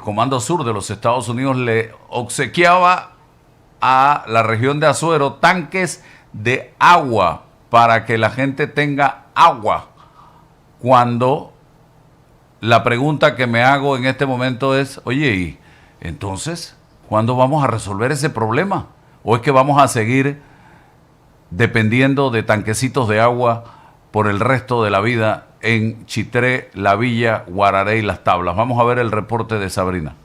Comando Sur de los Estados Unidos le obsequiaba a la región de Azuero tanques de agua para que la gente tenga agua. Cuando la pregunta que me hago en este momento es, oye, ¿y entonces cuándo vamos a resolver ese problema? ¿O es que vamos a seguir dependiendo de tanquecitos de agua por el resto de la vida en Chitré, La Villa, Guararé y Las Tablas? Vamos a ver el reporte de Sabrina.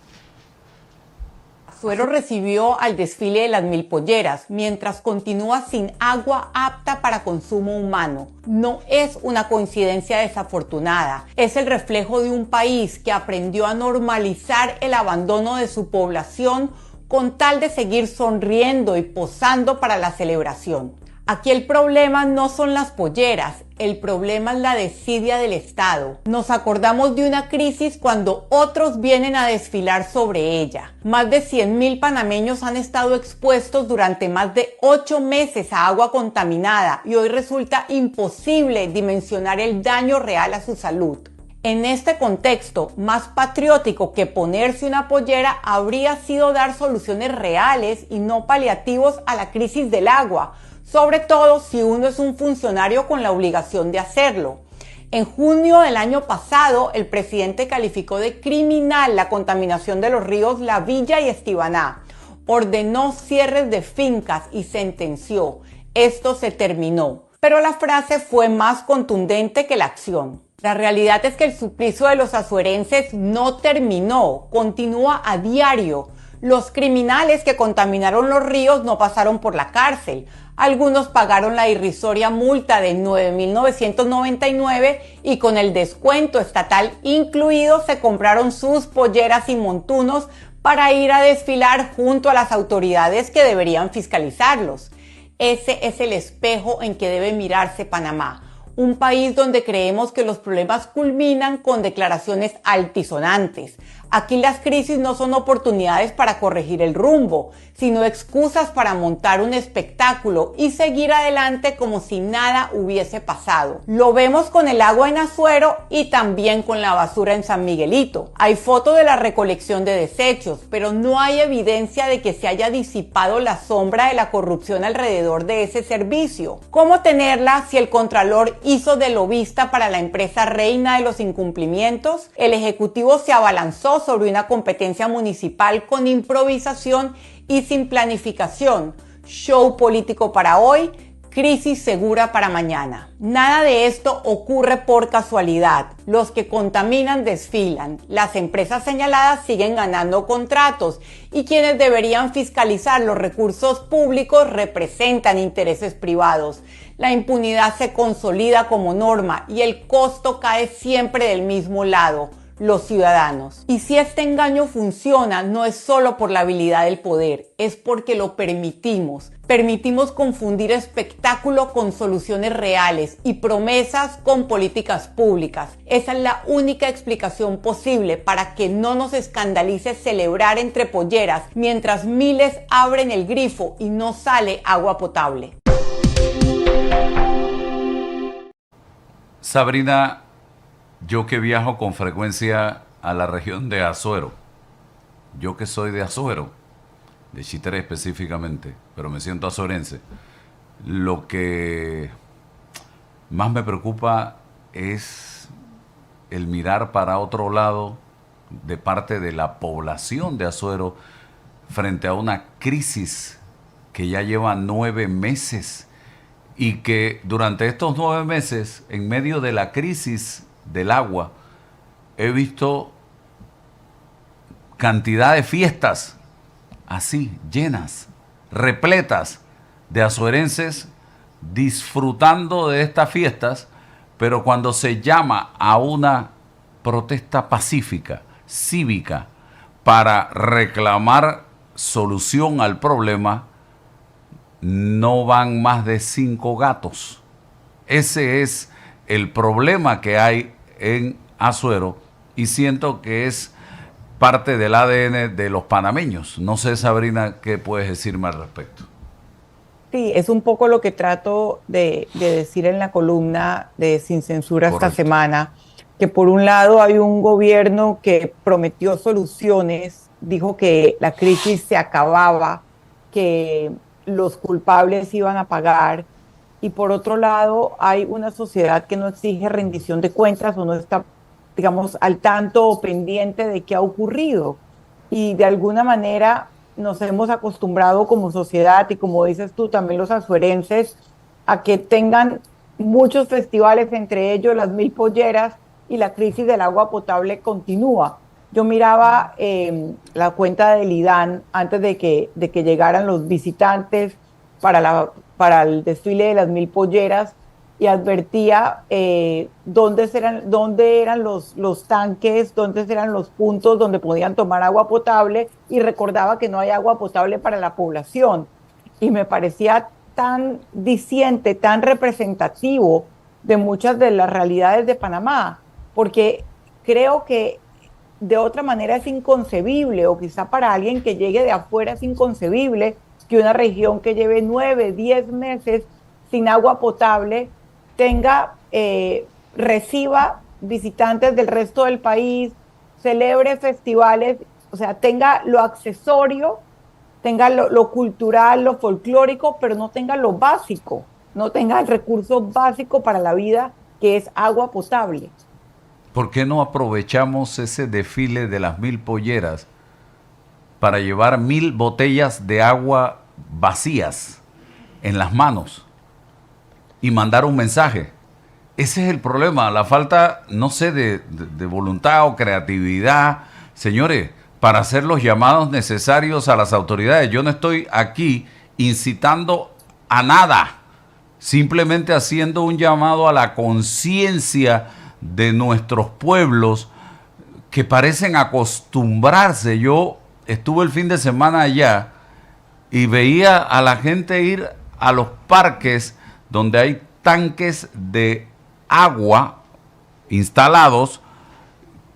Azuero recibió al desfile de las 1000 polleras, mientras continúa sin agua apta para consumo humano. No es una coincidencia desafortunada, es el reflejo de un país que aprendió a normalizar el abandono de su población con tal de seguir sonriendo y posando para la celebración. Aquí el problema no son las polleras, el problema es la desidia del Estado. Nos acordamos de una crisis cuando otros vienen a desfilar sobre ella. Más de 100.000 panameños han estado expuestos durante más de 8 meses a agua contaminada y hoy resulta imposible dimensionar el daño real a su salud. En este contexto, más patriótico que ponerse una pollera habría sido dar soluciones reales y no paliativos a la crisis del agua, sobre todo si uno es un funcionario con la obligación de hacerlo. En junio del año pasado, el presidente calificó de criminal la contaminación de los ríos La Villa y Estibaná, ordenó cierres de fincas y sentenció: esto se terminó. Pero la frase fue más contundente que la acción. La realidad es que el suplicio de los azuerenses no terminó, continúa a diario. Los criminales que contaminaron los ríos no pasaron por la cárcel. Algunos pagaron la irrisoria multa de 9.999 y con el descuento estatal incluido se compraron sus polleras y montunos para ir a desfilar junto a las autoridades que deberían fiscalizarlos. Ese es el espejo en que debe mirarse Panamá. Un país donde creemos que los problemas culminan con declaraciones altisonantes. Aquí las crisis no son oportunidades para corregir el rumbo, sino excusas para montar un espectáculo y seguir adelante como si nada hubiese pasado. Lo vemos con el agua en Azuero y también con la basura en San Miguelito. Hay fotos de la recolección de desechos, pero no hay evidencia de que se haya disipado la sombra de la corrupción alrededor de ese servicio. ¿Cómo tenerla si el Contralor hizo de lobista para la empresa reina de los incumplimientos? El Ejecutivo se abalanzó sobre una competencia municipal con improvisación y sin planificación. Show político para hoy, crisis segura para mañana. Nada de esto ocurre por casualidad. Los que contaminan desfilan, las empresas señaladas siguen ganando contratos y quienes deberían fiscalizar los recursos públicos representan intereses privados. La impunidad se consolida como norma y el costo cae siempre del mismo lado: los ciudadanos. Y si este engaño funciona, no es solo por la habilidad del poder, es porque lo permitimos. Permitimos confundir espectáculo con soluciones reales y promesas con políticas públicas. Esa es la única explicación posible para que no nos escandalice celebrar entre polleras mientras miles abren el grifo y no sale agua potable. Sabrina, yo que viajo con frecuencia a la región de Azuero, yo que soy de Azuero, de Chitré específicamente, pero me siento azuerense, lo que más me preocupa es el mirar para otro lado de parte de la población de Azuero frente a una crisis que ya lleva 9 meses y que durante estos 9 meses, en medio de la crisis del agua, he visto cantidad de fiestas así, llenas, repletas de azuerenses disfrutando de estas fiestas, pero cuando se llama a una protesta pacífica, cívica, para reclamar solución al problema, no van más de 5 gatos. Ese es el problema que hay en Azuero y siento que es parte del ADN de los panameños. No sé, Sabrina, ¿qué puedes decirme al respecto? Sí, es un poco lo que trato de decir en la columna de Sin Censura esta semana. que por un lado hay un gobierno que prometió soluciones, dijo que la crisis se acababa, que los culpables iban a pagar, y por otro lado hay una sociedad que no exige rendición de cuentas o no está, digamos, al tanto o pendiente de qué ha ocurrido. Y de alguna manera nos hemos acostumbrado como sociedad y como dices tú, también los azuerenses, a que tengan muchos festivales, entre ellos las Mil Polleras, y la crisis del agua potable continúa. Yo miraba la cuenta del IDAN antes de que llegaran los visitantes para el desfile de las Mil Polleras y advertía dónde eran los tanques, dónde eran los puntos donde podían tomar agua potable, y recordaba que no hay agua potable para la población. Y me parecía tan diciente, tan representativo de muchas de las realidades de Panamá, porque creo que de otra manera es inconcebible, o quizá para alguien que llegue de afuera es inconcebible, que una región que lleve 9, 10 meses sin agua potable reciba visitantes del resto del país, celebre festivales, o sea, tenga lo accesorio, tenga lo cultural, lo folclórico, pero no tenga lo básico, no tenga el recurso básico para la vida, que es agua potable. ¿Por qué no aprovechamos ese desfile de las 1000 polleras para llevar 1000 botellas de agua vacías en las manos y mandar un mensaje? Ese es el problema, la falta, no sé, de voluntad o creatividad, señores, para hacer los llamados necesarios a las autoridades. Yo no estoy aquí incitando a nada, simplemente haciendo un llamado a la conciencia de nuestros pueblos que parecen acostumbrarse. Yo estuve el fin de semana allá y veía a la gente ir a los parques donde hay tanques de agua instalados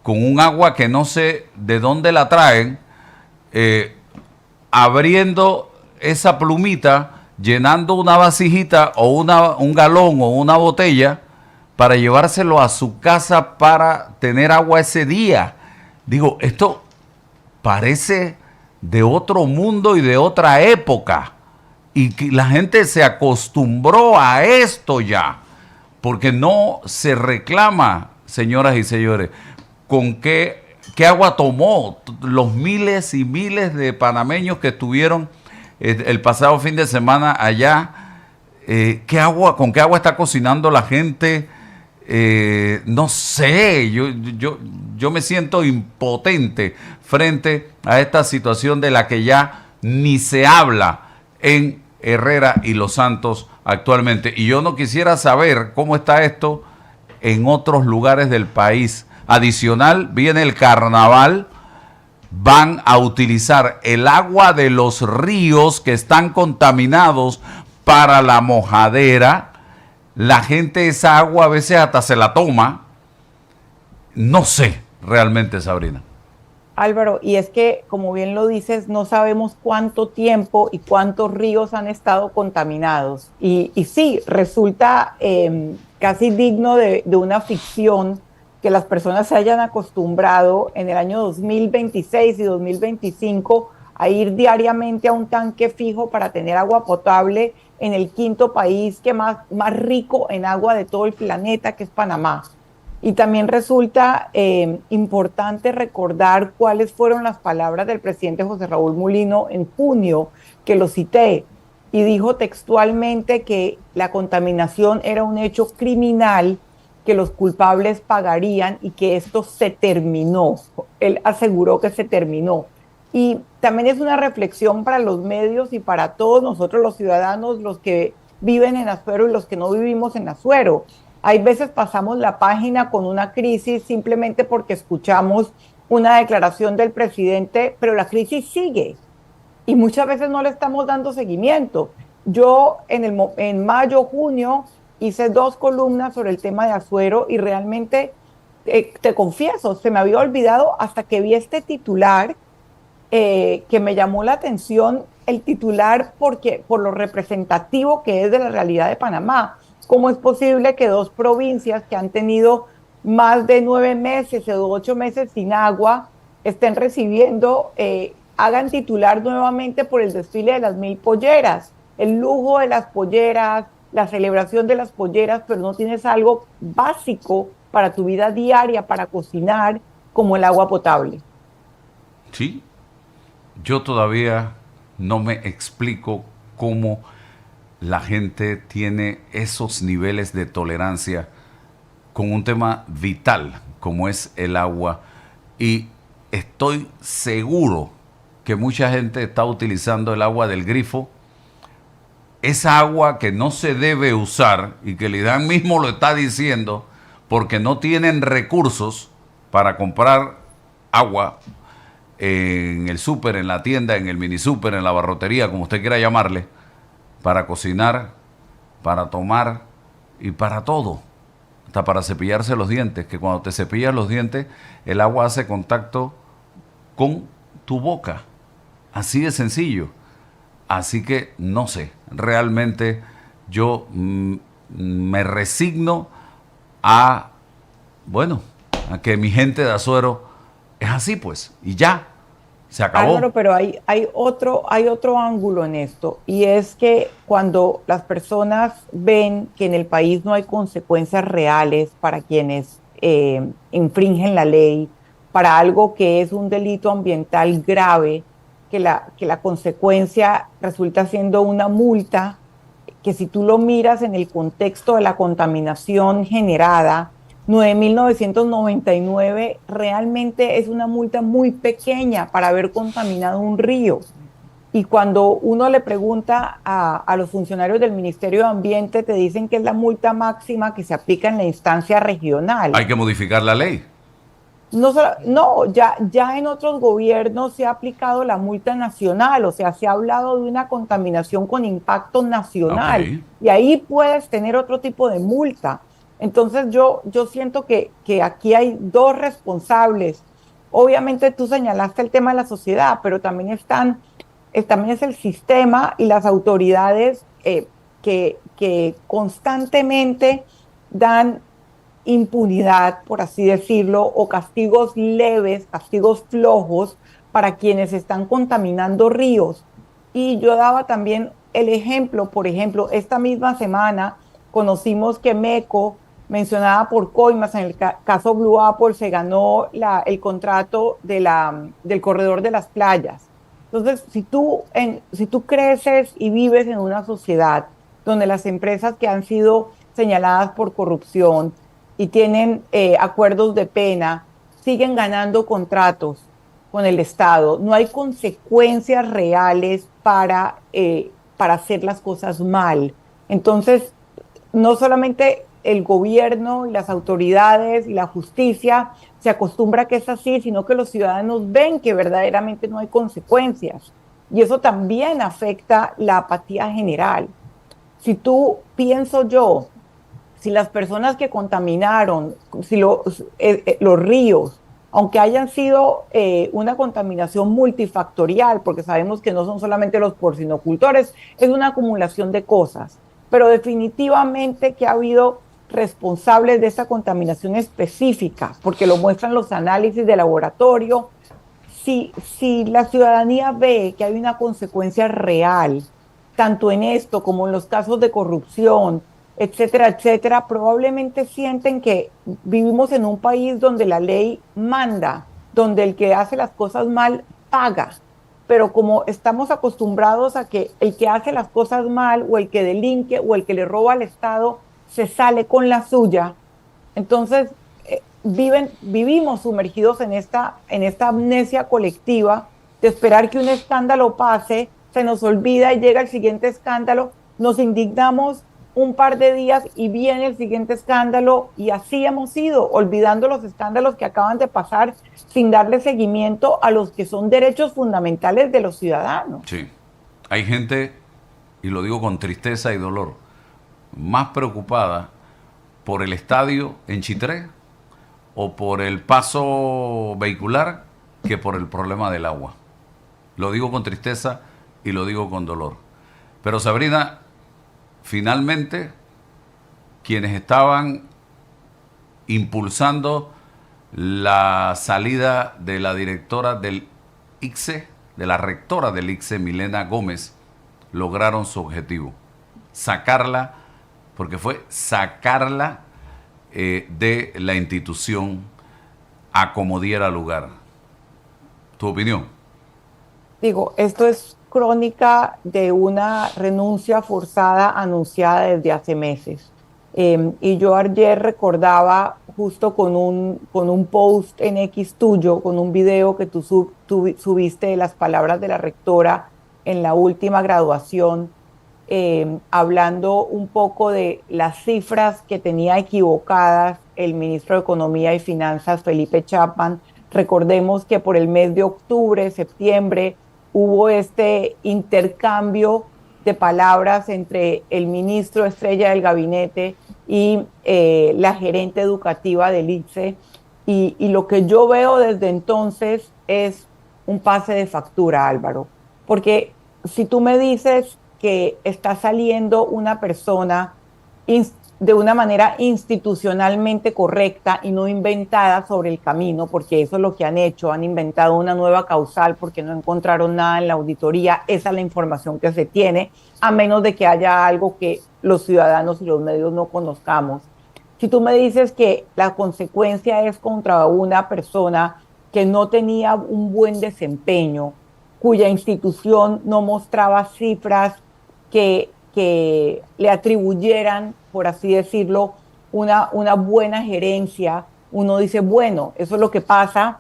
con un agua que no sé de dónde la traen, abriendo esa plumita, llenando una vasijita o un galón o una botella para llevárselo a su casa para tener agua ese día. Digo, esto parece de otro mundo y de otra época. Y que la gente se acostumbró a esto ya. Porque no se reclama, señoras y señores, con qué agua tomó los miles y miles de panameños que estuvieron el pasado fin de semana allá. ¿Con qué agua está cocinando la gente? No sé, yo me siento impotente frente a esta situación de la que ya ni se habla en Herrera y Los Santos actualmente. Y yo no quisiera saber cómo está esto en otros lugares del país. Adicional, viene el carnaval, van a utilizar el agua de los ríos que están contaminados para la mojadera. La gente esa agua a veces hasta se la toma. No sé realmente, Sabrina. Álvaro, y es que, como bien lo dices, no sabemos cuánto tiempo y cuántos ríos han estado contaminados. Y sí, resulta casi digno de una ficción que las personas se hayan acostumbrado en el año 2026 y 2025 a ir diariamente a un tanque fijo para tener agua potable en el quinto país que más rico en agua de todo el planeta, que es Panamá. Y también resulta importante recordar cuáles fueron las palabras del presidente José Raúl Mulino en junio, que lo cité, y dijo textualmente que la contaminación era un hecho criminal, que los culpables pagarían y que esto se terminó. Él aseguró que se terminó. Y también es una reflexión para los medios y para todos nosotros los ciudadanos, los que viven en Azuero y los que no vivimos en Azuero. Hay veces pasamos la página con una crisis simplemente porque escuchamos una declaración del presidente, pero la crisis sigue y muchas veces no le estamos dando seguimiento. Yo en mayo, junio, hice 2 columnas sobre el tema de Azuero y realmente, te confieso, se me había olvidado hasta que vi este titular que me llamó la atención, el titular por lo representativo que es de la realidad de Panamá. ¿Cómo es posible que 2 provincias que han tenido más de 9 meses o 8 meses sin agua estén recibiendo, hagan titular nuevamente por el desfile de las 1000 polleras, el lujo de las polleras, la celebración de las polleras, pero no tienes algo básico para tu vida diaria, para cocinar, como el agua potable. Sí, yo todavía no me explico cómo la gente tiene esos niveles de tolerancia con un tema vital como es el agua, y estoy seguro que mucha gente está utilizando el agua del grifo, esa agua que no se debe usar y que el IDAN mismo lo está diciendo porque no tienen recursos para comprar agua en el súper, en la tienda, en el mini súper, en la barrotería, como usted quiera llamarle, para cocinar, para tomar y para todo. Hasta para cepillarse los dientes, que cuando te cepillas los dientes, el agua hace contacto con tu boca. Así de sencillo. Así que no sé, realmente yo me resigno a, bueno, a que mi gente de Azuero es así pues, y ya, se acabó. Álvaro, pero hay otro ángulo en esto, y es que cuando las personas ven que en el país no hay consecuencias reales para quienes infringen la ley, para algo que es un delito ambiental grave, que la consecuencia resulta siendo una multa, que si tú lo miras en el contexto de la contaminación generada, 9.999 realmente es una multa muy pequeña para haber contaminado un río. Y cuando uno le pregunta a los funcionarios del Ministerio de Ambiente, te dicen que es la multa máxima que se aplica en la instancia regional. Hay que modificar la ley. No, no, ya en otros gobiernos se ha aplicado la multa nacional, o sea, se ha hablado de una contaminación con impacto Ok. nacional, y ahí puedes tener otro tipo de multa. Entonces yo siento que aquí hay dos responsables. Obviamente tú señalaste el tema de la sociedad, pero también es el sistema y las autoridades, que constantemente dan impunidad, por así decirlo, o castigos leves, castigos flojos para quienes están contaminando ríos. Y yo daba también el ejemplo, por ejemplo, esta misma semana conocimos que MECO, mencionada por Coimas en el caso Blue Apple, se ganó el contrato del corredor de las playas. Entonces, si tú creces y vives en una sociedad donde las empresas que han sido señaladas por corrupción y tienen acuerdos de pena, siguen ganando contratos con el Estado. No hay consecuencias reales para hacer las cosas mal. Entonces, no solamente el gobierno y las autoridades y la justicia se acostumbra a que es así, sino que los ciudadanos ven que verdaderamente no hay consecuencias. Y eso también afecta la apatía general. Si tú, pienso yo, si las personas que contaminaron, si los ríos, aunque hayan sido una contaminación multifactorial, porque sabemos que no son solamente los porcinocultores, es una acumulación de cosas, pero definitivamente que ha habido responsables de esta contaminación específica, porque lo muestran los análisis de laboratorio. Si la ciudadanía ve que hay una consecuencia real, tanto en esto como en los casos de corrupción, etcétera, etcétera, probablemente sienten que vivimos en un país donde la ley manda, donde el que hace las cosas mal paga. Pero como estamos acostumbrados a que el que hace las cosas mal, o el que delinque, o el que le roba al Estado se sale con la suya, entonces vivimos sumergidos en esta amnesia colectiva de esperar que un escándalo pase, se nos olvida y llega el siguiente escándalo, nos indignamos un par de días y viene el siguiente escándalo, y así hemos ido, olvidando los escándalos que acaban de pasar sin darle seguimiento a los que son derechos fundamentales de los ciudadanos. Sí. Hay gente, y lo digo con tristeza y dolor, más preocupada por el estadio en Chitré o por el paso vehicular que por el problema del agua. Lo digo con tristeza y lo digo con dolor. Pero Sabrina, finalmente, quienes estaban impulsando la salida de la directora del ICSE, de la rectora del ICSE, Milena Gómez, lograron su objetivo. Sacarla, porque fue sacarla de la institución a como diera lugar. ¿Tu opinión? Digo, esto es crónica de una renuncia forzada anunciada desde hace meses. Y yo ayer recordaba justo con un post en X tuyo, con un video que tú subiste de las palabras de la rectora en la última graduación, hablando un poco de las cifras que tenía equivocadas el ministro de Economía y Finanzas, Felipe Chapman. Recordemos que por el mes de octubre, septiembre, hubo este intercambio de palabras entre el ministro estrella del gabinete y la gerente educativa del ICSE. Y lo que yo veo desde entonces es un pase de factura, Álvaro. Porque si tú me dices que está saliendo una persona de una manera institucionalmente correcta y no inventada sobre el camino, porque eso es lo que han hecho, han inventado una nueva causal porque no encontraron nada en la auditoría, esa es la información que se tiene, a menos de que haya algo que los ciudadanos y los medios no conozcamos. Si tú me dices que la consecuencia es contra una persona que no tenía un buen desempeño, cuya institución no mostraba cifras que le atribuyeran, por así decirlo, una buena gerencia, uno dice, bueno, eso es lo que pasa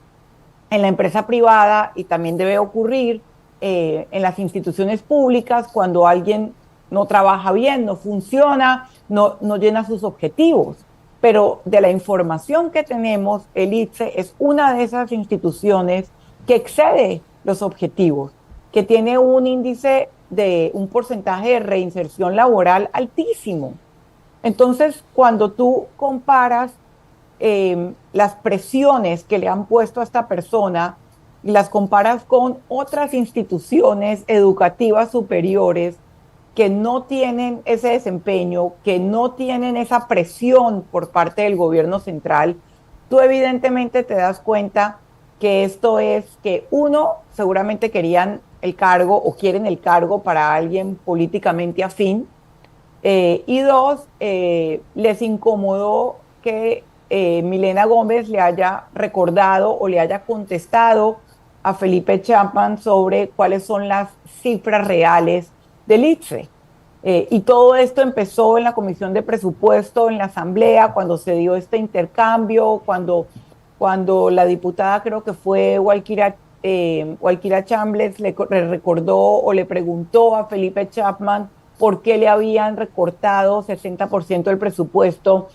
en la empresa privada y también debe ocurrir en las instituciones públicas cuando alguien no trabaja bien, no funciona, no llena sus objetivos. Pero de la información que tenemos, el ICSE es una de esas instituciones que excede los objetivos, que tiene un índice de un porcentaje de reinserción laboral altísimo. Entonces, cuando tú comparas las presiones que le han puesto a esta persona y las comparas con otras instituciones educativas superiores que no tienen ese desempeño, que no tienen esa presión por parte del gobierno central, tú evidentemente te das cuenta que esto es que uno, seguramente querían el cargo o quieren el cargo para alguien políticamente afín, y dos, les incomodó que Milena Gómez le haya recordado o le haya contestado a Felipe Chapman sobre cuáles son las cifras reales del ICSE. Y todo esto empezó en la Comisión de Presupuesto, en la Asamblea, cuando se dio este intercambio, cuando la diputada, creo que fue Walkira Chambliss, le recordó o le preguntó a Felipe Chapman por qué le habían recortado 60% del presupuesto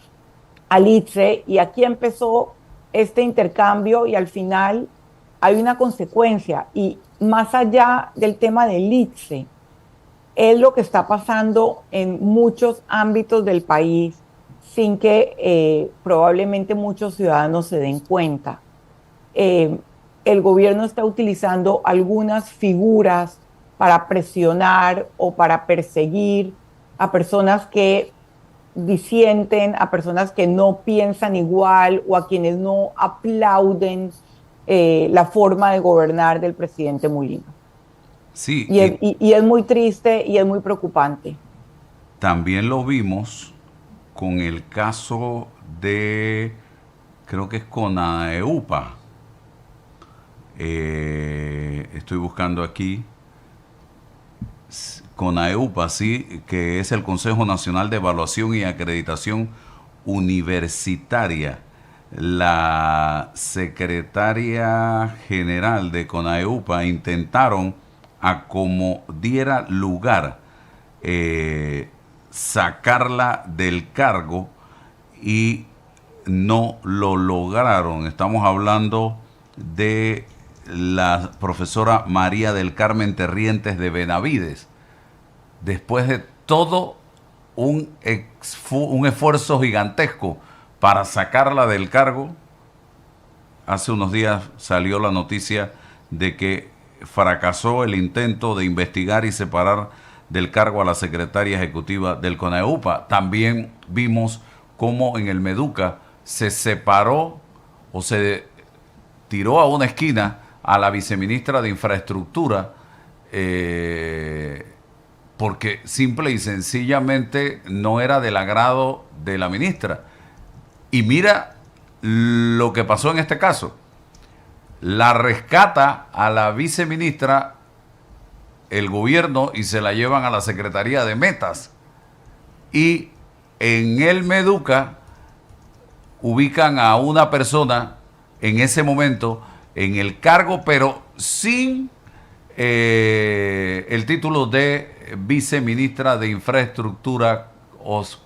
al ICSE, y aquí empezó este intercambio y al final hay una consecuencia. Y más allá del tema del ICSE, es lo que está pasando en muchos ámbitos del país sin que probablemente muchos ciudadanos se den cuenta. El gobierno está utilizando algunas figuras para presionar o para perseguir a personas que disienten, a personas que no piensan igual o a quienes no aplauden la forma de gobernar del presidente Mulino. Sí, y es muy triste y es muy preocupante. También lo vimos con el caso de, creo que es CONAEUPA. Estoy buscando aquí. CONAEUPA, sí, que es el Consejo Nacional de Evaluación y Acreditación Universitaria. La secretaria general de CONAEUPA intentaron, a como diera lugar, sacarla del cargo y no lo lograron. Estamos hablando de la profesora María del Carmen Terrientes de Benavides. Después de todo un esfuerzo gigantesco para sacarla del cargo, hace unos días salió la noticia de que fracasó el intento de investigar y separar del cargo a la secretaria ejecutiva del CONAEUPA. También vimos cómo en el Meduca se separó o se tiró a una esquina a la viceministra de Infraestructura porque simple y sencillamente no era del agrado de la ministra. Y mira lo que pasó en este caso. La rescata a la viceministra el gobierno y se la llevan a la Secretaría de Metas. Y en el Meduca ubican a una persona en ese momento en el cargo, pero sin el título de viceministra de Infraestructura,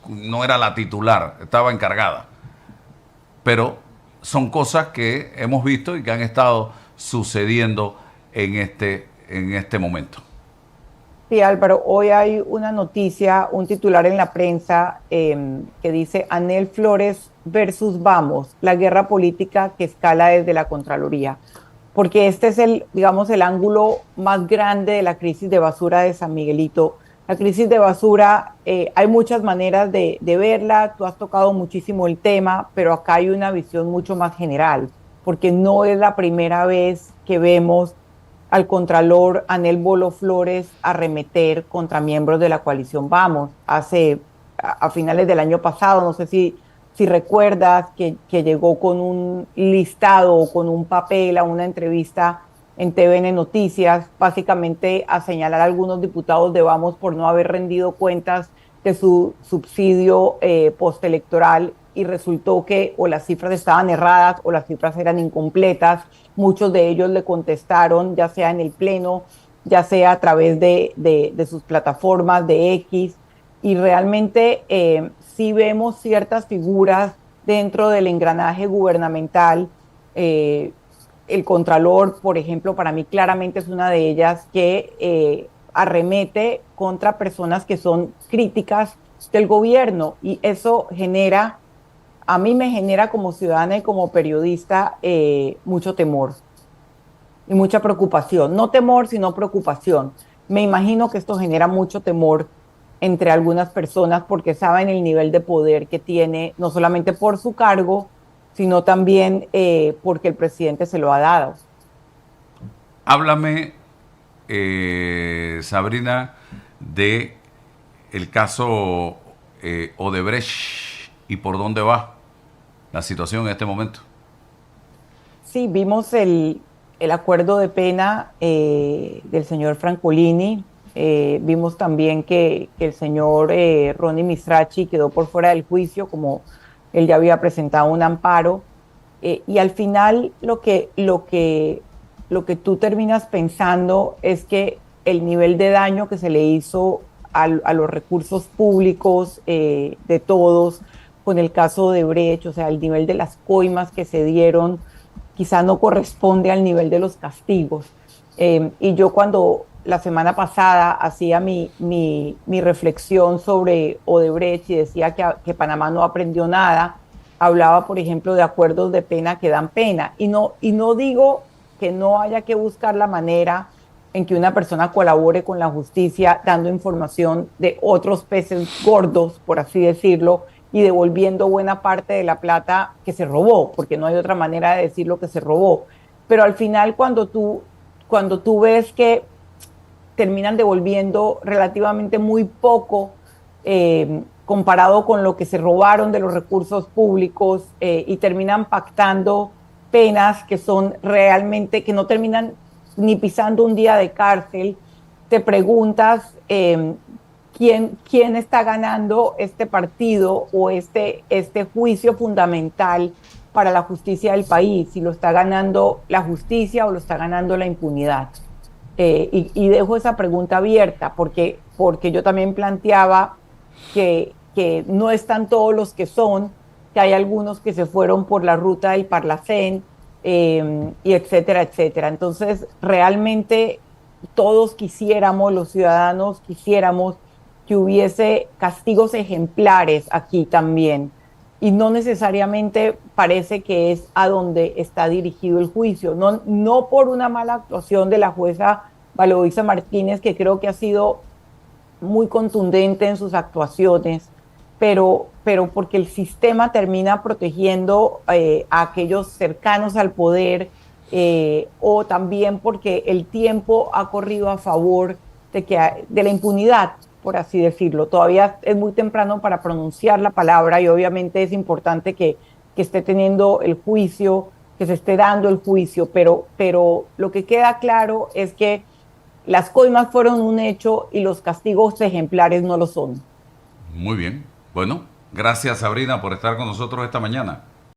no era la titular, estaba encargada. Pero son cosas que hemos visto y que han estado sucediendo en este momento. Sí, Álvaro, hoy hay una noticia, un titular en la prensa que dice Anel Flores versus Vamos, la guerra política que escala desde la Contraloría. Porque este es el ángulo más grande de la crisis de basura de San Miguelito. La crisis de basura, hay muchas maneras de verla, tú has tocado muchísimo el tema, pero acá hay una visión mucho más general, porque no es la primera vez que vemos al contralor Anel Bolo Flores arremeter contra miembros de la coalición Vamos. A finales del año pasado, no sé si recuerdas que llegó con un listado o con un papel a una entrevista en TVN Noticias, básicamente a señalar a algunos diputados de Vamos por no haber rendido cuentas de su subsidio postelectoral, y resultó que o las cifras estaban erradas o las cifras eran incompletas. Muchos de ellos le contestaron, ya sea en el Pleno, ya sea a través de sus plataformas de X, y realmente sí vemos ciertas figuras dentro del engranaje gubernamental. El Contralor, por ejemplo, para mí claramente es una de ellas que arremete contra personas que son críticas del gobierno, y eso a mí me genera como ciudadana y como periodista mucho temor y mucha preocupación. No temor, sino preocupación. Me imagino que esto genera mucho temor entre algunas personas porque saben el nivel de poder que tiene, no solamente por su cargo, sino también porque el presidente se lo ha dado. Háblame, Sabrina, de el caso Odebrecht y por dónde va la situación en este momento. Sí, vimos el acuerdo de pena del señor Francolini. Vimos también que el señor Ronnie Mistrachi quedó por fuera del juicio, como él ya había presentado un amparo. Y al final lo que tú terminas pensando es que el nivel de daño que se le hizo a los recursos públicos de todos, con el caso de Odebrecht, o sea, el nivel de las coimas que se dieron, quizá no corresponde al nivel de los castigos. Y yo cuando la semana pasada hacía mi reflexión sobre Odebrecht y decía que Panamá no aprendió nada, hablaba, por ejemplo, de acuerdos de pena que dan pena. Y no digo que no haya que buscar la manera en que una persona colabore con la justicia dando información de otros peces gordos, por así decirlo, y devolviendo buena parte de la plata que se robó, porque no hay otra manera de decir lo que se robó. Pero al final, cuando tú ves que terminan devolviendo relativamente muy poco comparado con lo que se robaron de los recursos públicos, y terminan pactando penas que son realmente, que no terminan ni pisando un día de cárcel, te preguntas quién está ganando este partido o este juicio fundamental para la justicia del país, si lo está ganando la justicia o lo está ganando la impunidad. Y dejo esa pregunta abierta porque yo también planteaba que no están todos los que son, que hay algunos que se fueron por la ruta del Parlacén, y etcétera, etcétera. Entonces, realmente todos quisiéramos, los ciudadanos quisiéramos que hubiese castigos ejemplares aquí también. Y no necesariamente parece que es a donde está dirigido el juicio. No por una mala actuación de la jueza Valoisa Martínez, que creo que ha sido muy contundente en sus actuaciones, pero porque el sistema termina protegiendo a aquellos cercanos al poder, o también porque el tiempo ha corrido a favor de la impunidad, por así decirlo. Todavía es muy temprano para pronunciar la palabra y obviamente es importante que esté teniendo el juicio, que se esté dando el juicio, pero lo que queda claro es que las coimas fueron un hecho y los castigos ejemplares no lo son. Muy bien. Bueno, gracias Sabrina por estar con nosotros esta mañana.